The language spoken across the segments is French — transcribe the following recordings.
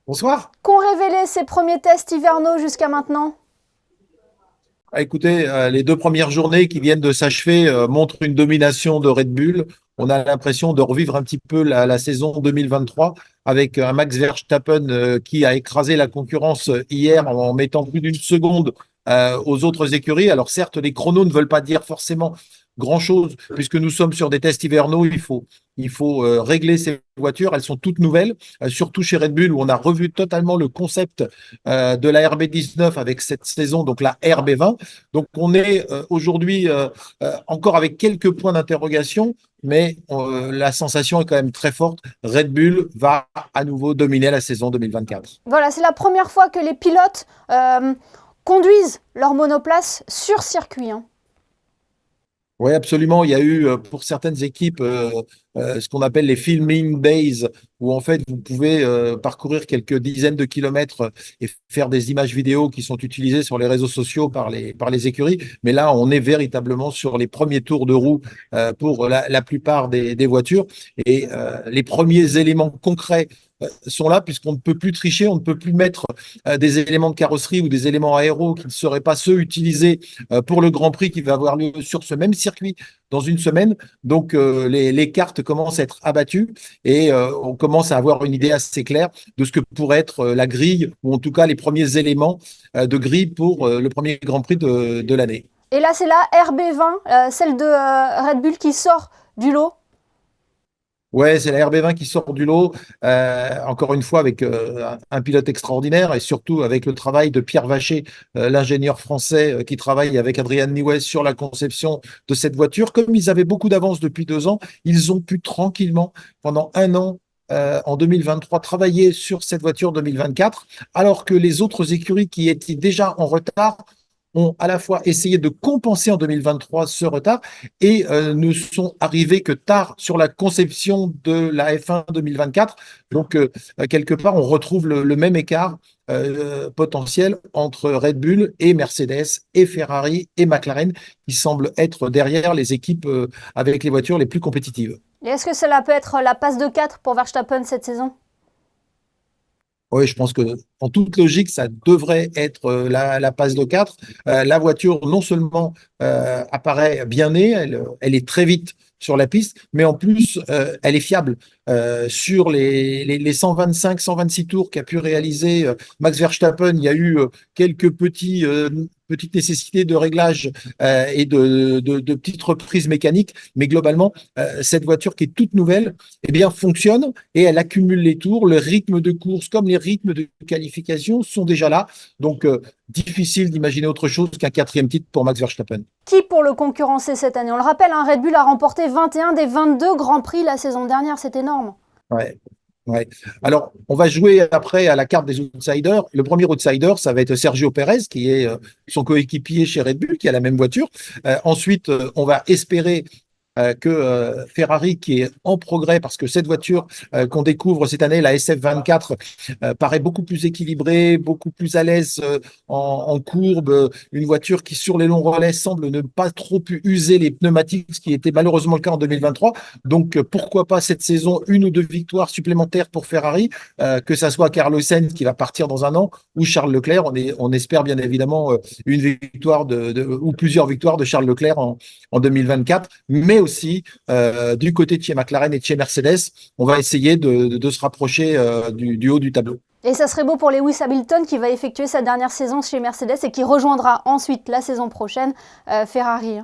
Bonsoir. Qu'ont révélé ces premiers tests hivernaux jusqu'à maintenant? Écoutez, les deux premières journées qui viennent de s'achever montrent une domination de Red Bull. On a l'impression de revivre un petit peu la saison 2023 avec un Max Verstappen qui a écrasé la concurrence hier en mettant plus d'une seconde aux autres écuries. Alors certes, les chronos ne veulent pas dire forcément grand-chose puisque nous sommes sur des tests hivernaux. Il faut régler ces voitures. Elles sont toutes nouvelles, surtout chez Red Bull où on a revu totalement le concept de la RB19 avec cette saison, donc la RB20. Donc on est aujourd'hui encore avec quelques points d'interrogation, mais la sensation est quand même très forte. Red Bull va à nouveau dominer la saison 2024. Voilà, c'est la première fois que les pilotes conduisent leur monoplace sur circuit, hein. Oui, absolument. Il y a eu pour certaines équipes ce qu'on appelle les filming days, où en fait vous pouvez parcourir quelques dizaines de kilomètres et faire des images vidéo qui sont utilisées sur les réseaux sociaux par les écuries. Mais là, on est véritablement sur les premiers tours de roue pour la plupart des voitures. Et les premiers éléments concrets sont là, puisqu'on ne peut plus tricher, on ne peut plus mettre des éléments de carrosserie ou des éléments aéros qui ne seraient pas ceux utilisés pour le Grand Prix qui va avoir lieu sur ce même circuit dans une semaine. Donc, les cartes commencent à être abattues et on commence à avoir une idée assez claire de ce que pourrait être la grille, ou en tout cas les premiers éléments de grille pour le premier Grand Prix de l'année. Et là, c'est la RB20, celle de Red Bull qui sort du lot. Ouais, c'est la RB20 qui sort du lot, encore une fois avec un pilote extraordinaire et surtout avec le travail de Pierre Vacher, l'ingénieur français qui travaille avec Adrian Newey sur la conception de cette voiture. Comme ils avaient beaucoup d'avance depuis 2 ans, ils ont pu tranquillement, pendant un an, en 2023, travailler sur cette voiture 2024, alors que les autres écuries qui étaient déjà en retard ont à la fois essayé de compenser en 2023 ce retard et ne sont arrivés que tard sur la conception de la F1 2024. Donc, quelque part, on retrouve le même écart potentiel entre Red Bull et Mercedes et Ferrari et McLaren qui semblent être derrière les équipes avec les voitures les plus compétitives. Et est-ce que cela peut être la passe de 4 pour Verstappen cette saison? Oui, je pense que en toute logique, ça devrait être la passe de 4. La voiture, non seulement apparaît bien née, elle est très vite sur la piste, mais en plus, elle est fiable. Sur les 125, 126 tours qu'a pu réaliser Max Verstappen, il y a eu quelques petites nécessités de réglage et de petites reprises mécaniques, mais globalement, cette voiture qui est toute nouvelle, eh bien, fonctionne et elle accumule les tours. Le rythme de course comme les rythmes de qualification sont déjà là. Donc, difficile d'imaginer autre chose qu'un quatrième titre pour Max Verstappen. Qui pour le concurrencer cette année? On le rappelle, hein, Red Bull a remporté 21 des 22 Grands Prix la saison dernière, c'est énorme. Ouais. Ouais. Alors, on va jouer après à la carte des outsiders. Le premier outsider, ça va être Sergio Pérez, qui est son coéquipier chez Red Bull, qui a la même voiture. Ensuite, on va espérer que Ferrari, qui est en progrès, parce que cette voiture qu'on découvre cette année, la SF24, paraît beaucoup plus équilibrée, beaucoup plus à l'aise en courbe, une voiture qui, sur les longs relais, semble ne pas trop pu user les pneumatiques, ce qui était malheureusement le cas en 2023. Donc, pourquoi pas cette saison, une ou deux victoires supplémentaires pour Ferrari, que ça soit Carlos Sainz qui va partir dans un an, ou Charles Leclerc. On espère bien évidemment une victoire ou plusieurs victoires de Charles Leclerc en 2024, mais aussi du côté de chez McLaren et de chez Mercedes, on va essayer de se rapprocher du haut du tableau. Et ça serait beau pour Lewis Hamilton qui va effectuer sa dernière saison chez Mercedes et qui rejoindra ensuite la saison prochaine Ferrari.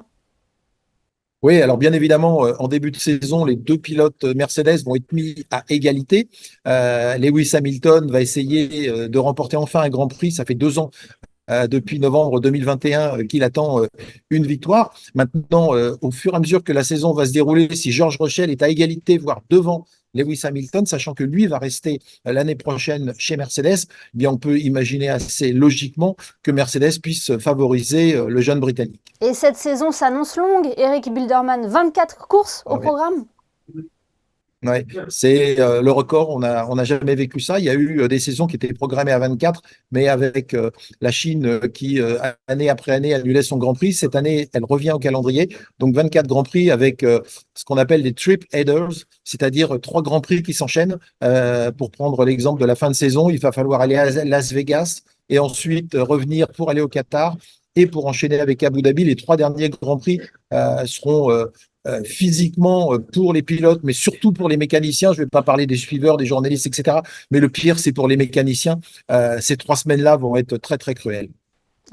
Oui, alors bien évidemment, en début de saison, les deux pilotes Mercedes vont être mis à égalité. Lewis Hamilton va essayer de remporter enfin un Grand Prix. Ça fait 2 ans depuis novembre 2021 qu'il attend une victoire. Maintenant, au fur et à mesure que la saison va se dérouler, si George Russell est à égalité, voire devant Lewis Hamilton, sachant que lui va rester l'année prochaine chez Mercedes, eh bien on peut imaginer assez logiquement que Mercedes puisse favoriser le jeune Britannique. Et cette saison s'annonce longue. Eric Bilderman, 24 courses au Ah ouais. programme. Ouais, c'est le record. On n'a jamais vécu ça. Il y a eu des saisons qui étaient programmées à 24, mais avec la Chine qui, année après année, annulait son Grand Prix. Cette année, elle revient au calendrier. Donc 24 Grands Prix avec ce qu'on appelle des trip headers, c'est-à-dire trois Grands Prix qui s'enchaînent. Pour prendre l'exemple de la fin de saison, il va falloir aller à Las Vegas et ensuite revenir pour aller au Qatar et pour enchaîner avec Abu Dhabi. Les trois derniers Grands Prix seront physiquement pour les pilotes, mais surtout pour les mécaniciens. Je ne vais pas parler des suiveurs, des journalistes, etc. Mais le pire, c'est pour les mécaniciens. Ces 3 semaines-là vont être très, très cruelles.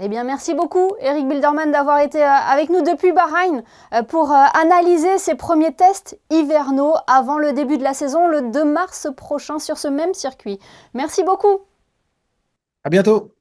Eh bien, merci beaucoup, Eric Bilderman, d'avoir été avec nous depuis Bahreïn pour analyser ces premiers tests hivernaux avant le début de la saison, le 2 mars prochain, sur ce même circuit. Merci beaucoup. À bientôt.